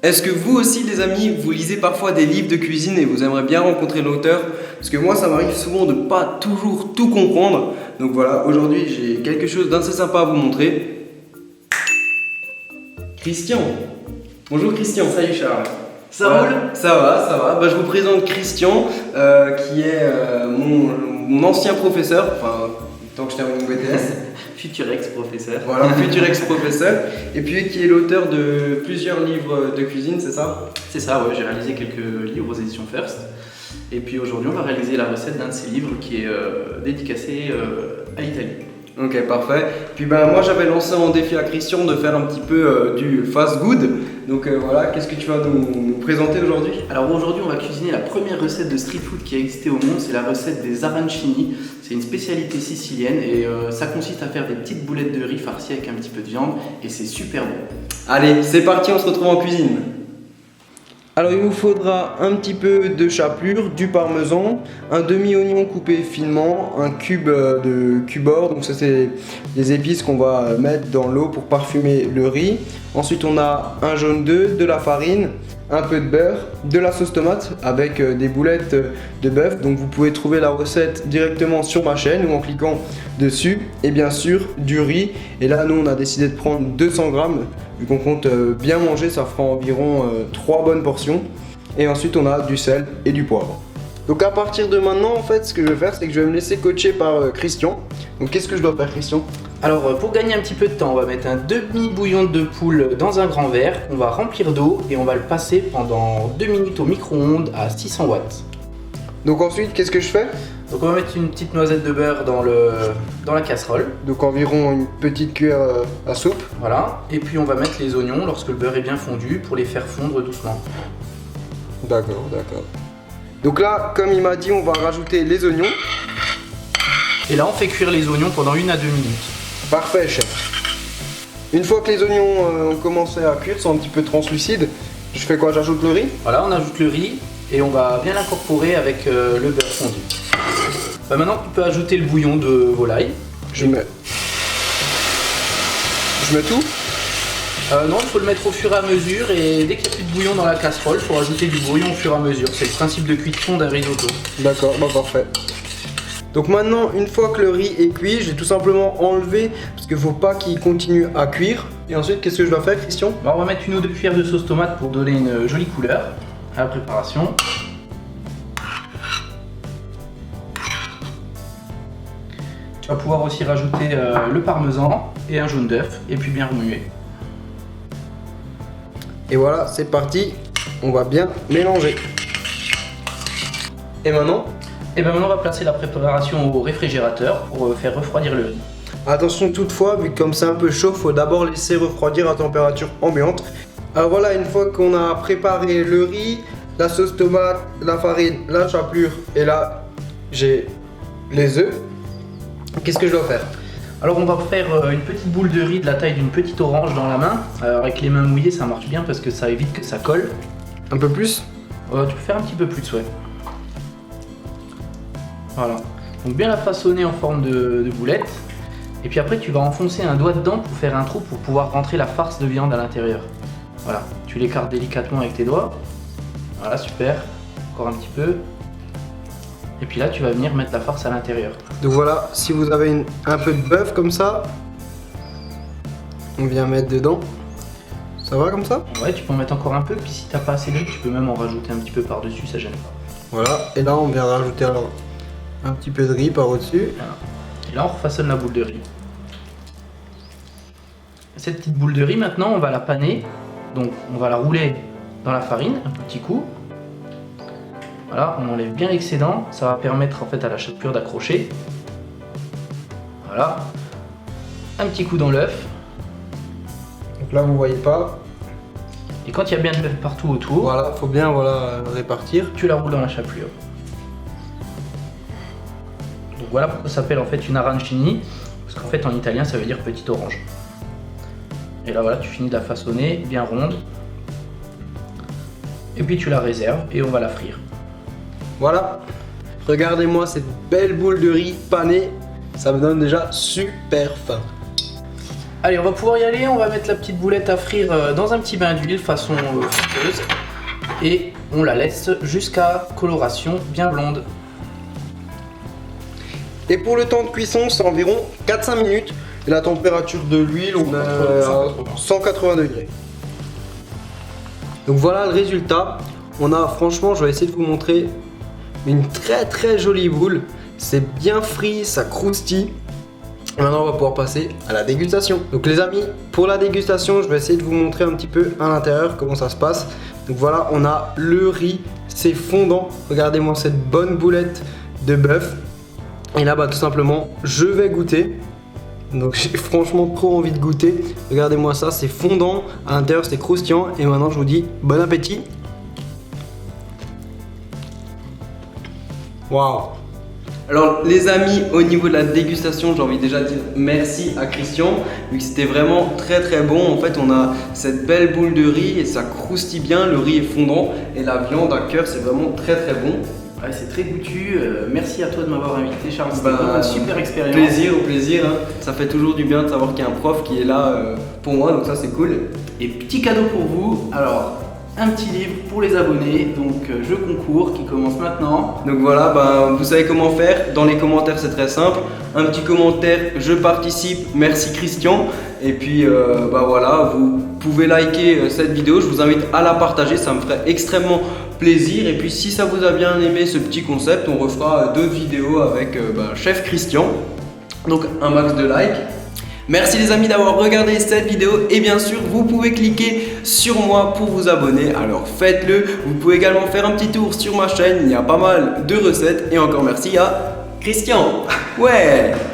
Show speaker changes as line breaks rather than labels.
Est-ce que vous aussi les amis, vous lisez parfois des livres de cuisine et vous aimeriez bien rencontrer l'auteur? Parce que moi ça m'arrive souvent de pas toujours tout comprendre. Donc voilà, aujourd'hui j'ai quelque chose d'assez sympa à vous montrer. Christian. Bonjour Christian.
Salut Charles. Ça
Ouais,
roule?
Ça va, ça va. Bah, je vous présente Christian, qui est mon ancien professeur, enfin tant que je termine mon BTS.
Futur ex-professeur.
Voilà, futur ex-professeur, et puis qui est l'auteur de plusieurs livres de cuisine, c'est ça?
C'est ça, ouais, j'ai réalisé quelques livres aux éditions First. Et puis aujourd'hui, on va réaliser la recette d'un de ces livres qui est dédicacé à l'Italie.
Ok, parfait. Puis ben moi j'avais lancé un défi à Christian de faire un petit peu du fast food. Donc voilà, qu'est-ce que tu vas nous présenter aujourd'hui?
Alors aujourd'hui, on va cuisiner la première recette de street food qui a existé au monde. C'est la recette des arancini. C'est une spécialité sicilienne et ça consiste à faire des petites boulettes de riz farcies avec un petit peu de viande et c'est super bon.
Allez, c'est parti, on se retrouve en cuisine. Alors il vous faudra un petit peu de chapelure, du parmesan, un demi-oignon coupé finement, un cube de cubord, donc ça c'est les épices qu'on va mettre dans l'eau pour parfumer le riz. Ensuite on a un jaune d'œuf, de la farine, un peu de beurre, de la sauce tomate avec des boulettes de bœuf. Donc vous pouvez trouver la recette directement sur ma chaîne ou en cliquant dessus. Et bien sûr du riz. Et là nous on a décidé de prendre 200 grammes. Vu qu'on compte bien manger, ça fera environ 3 bonnes portions. Et ensuite on a du sel et du poivre. Donc à partir de maintenant en fait ce que je vais faire c'est que je vais me laisser coacher par Christian. Donc qu'est-ce que je dois faire Christian?
Alors pour gagner un petit peu de temps, on va mettre un demi-bouillon de poule dans un grand verre. On va remplir d'eau et on va le passer pendant 2 minutes au micro-ondes à 600 watts.
Donc ensuite qu'est-ce que je fais?
Donc on va mettre une petite noisette de beurre dans la casserole.
Donc environ une petite cuillère à soupe.
Voilà. Et puis on va mettre les oignons lorsque le beurre est bien fondu pour les faire fondre doucement.
D'accord, d'accord. Donc là, comme il m'a dit, on va rajouter les oignons.
Et là on fait cuire les oignons pendant 1 à 2 minutes.
Parfait, chef. Une fois que les oignons ont commencé à cuire, sont un petit peu translucides, je fais quoi? J'ajoute le riz?
Voilà, on ajoute le riz et on va bien l'incorporer avec le beurre fondu. Bah maintenant tu peux ajouter le bouillon de volaille.
Je mets tout?
Non, il faut le mettre au fur et à mesure et dès qu'il n'y a plus de bouillon dans la casserole, il faut rajouter du bouillon au fur et à mesure. C'est le principe de cuisson d'un risotto.
D'accord, bah parfait. Donc maintenant, une fois que le riz est cuit, je vais tout simplement enlever parce qu'il ne faut pas qu'il continue à cuire. Et ensuite, qu'est-ce que je dois faire, Christian?
Bah, on va mettre 1 ou 2 cuillères de sauce tomate pour donner une jolie couleur à la préparation. Tu vas pouvoir aussi rajouter le parmesan et un jaune d'œuf et puis bien remuer.
Et voilà, c'est parti. On va bien mélanger. Et maintenant?
Et bien maintenant on va placer la préparation au réfrigérateur pour faire refroidir le riz.
Attention toutefois, vu que comme c'est un peu chaud, il faut d'abord laisser refroidir à température ambiante. Alors voilà, une fois qu'on a préparé le riz, la sauce tomate, la farine, la chapelure et là j'ai les œufs. Qu'est-ce que je dois faire?
Alors on va faire une petite boule de riz de la taille d'une petite orange dans la main. Alors avec les mains mouillées ça marche bien parce que ça évite que ça colle.
Un peu plus?
Tu peux faire un petit peu plus, ouais. Voilà. Donc bien la façonner en forme de boulette. Et puis après tu vas enfoncer un doigt dedans pour faire un trou pour pouvoir rentrer la farce de viande à l'intérieur. Voilà. Tu l'écartes délicatement avec tes doigts. Voilà, super. Encore un petit peu. Et puis là tu vas venir mettre la farce à l'intérieur.
Donc voilà, si vous avez un peu de bœuf comme ça, on vient mettre dedans. Ça va comme ça?
Ouais, tu peux en mettre encore un peu. Puis si t'as pas assez d'œufs, tu peux même en rajouter un petit peu par-dessus, ça gêne pas.
Voilà, et là on vient rajouter alors un petit peu de riz par au-dessus.
Voilà. Et là on refaçonne la boule de riz. Cette petite boule de riz maintenant on va la paner. Donc on va la rouler dans la farine un petit coup. Voilà, on enlève bien l'excédent, ça va permettre en fait à la chapelure d'accrocher. Voilà. Un petit coup dans l'œuf.
Donc là vous voyez pas.
Et quand il y a bien de l'œuf partout autour,
Voilà, faut bien répartir.
tu la roules dans la chapelure. Donc voilà pourquoi ça s'appelle en fait une arancini, parce qu'en fait en italien ça veut dire petite orange. Et là voilà, tu finis de la façonner bien ronde. Et puis tu la réserves et on va la frire.
Voilà, regardez-moi cette belle boule de riz panée, ça me donne déjà super faim.
Allez, on va pouvoir y aller, on va mettre la petite boulette à frire dans un petit bain d'huile façon friteuse et on la laisse jusqu'à coloration bien blonde.
Et pour le temps de cuisson, c'est environ 4-5 minutes. Et la température de l'huile, on est à 180 degrés. Donc voilà le résultat. On a, franchement, je vais essayer de vous montrer une très jolie boule. C'est bien frit, ça croustille. Maintenant, on va pouvoir passer à la dégustation. Donc les amis, pour la dégustation, je vais essayer de vous montrer un petit peu à l'intérieur comment ça se passe. Donc voilà, on a le riz, c'est fondant. Regardez-moi cette bonne boulette de bœuf. Et là, bah, tout simplement, je vais goûter. Donc j'ai franchement trop envie de goûter. Regardez-moi ça, c'est fondant. À l'intérieur, c'est croustillant. Et maintenant, je vous dis bon appétit. Waouh! Alors les amis, au niveau de la dégustation, j'ai envie déjà de dire merci à Christian, vu que c'était vraiment très bon. En fait, on a cette belle boule de riz et ça croustille bien, le riz est fondant et la viande à cœur, c'est vraiment très bon.
Ouais, c'est très goûtu, merci à toi de m'avoir invité Charles, c'était vraiment une super expérience.
Au plaisir, hein. Ça fait toujours du bien de savoir qu'il y a un prof qui est là pour moi, donc ça c'est cool.
Et petit cadeau pour vous, alors un petit livre pour les abonnés, donc jeu concours qui commence maintenant.
Donc voilà, bah, vous savez comment faire, dans les commentaires c'est très simple, un petit commentaire, je participe, merci Christian, et puis bah voilà, vous pouvez liker cette vidéo, je vous invite à la partager, ça me ferait extrêmement plaisir, et puis si ça vous a bien aimé ce petit concept, on refera d'autres vidéos avec Chef Christian, donc un max de likes. Merci les amis d'avoir regardé cette vidéo et bien sûr vous pouvez cliquer sur moi pour vous abonner, alors faites-le. Vous pouvez également faire un petit tour sur ma chaîne, il y a pas mal de recettes et encore merci à Christian. Ouais.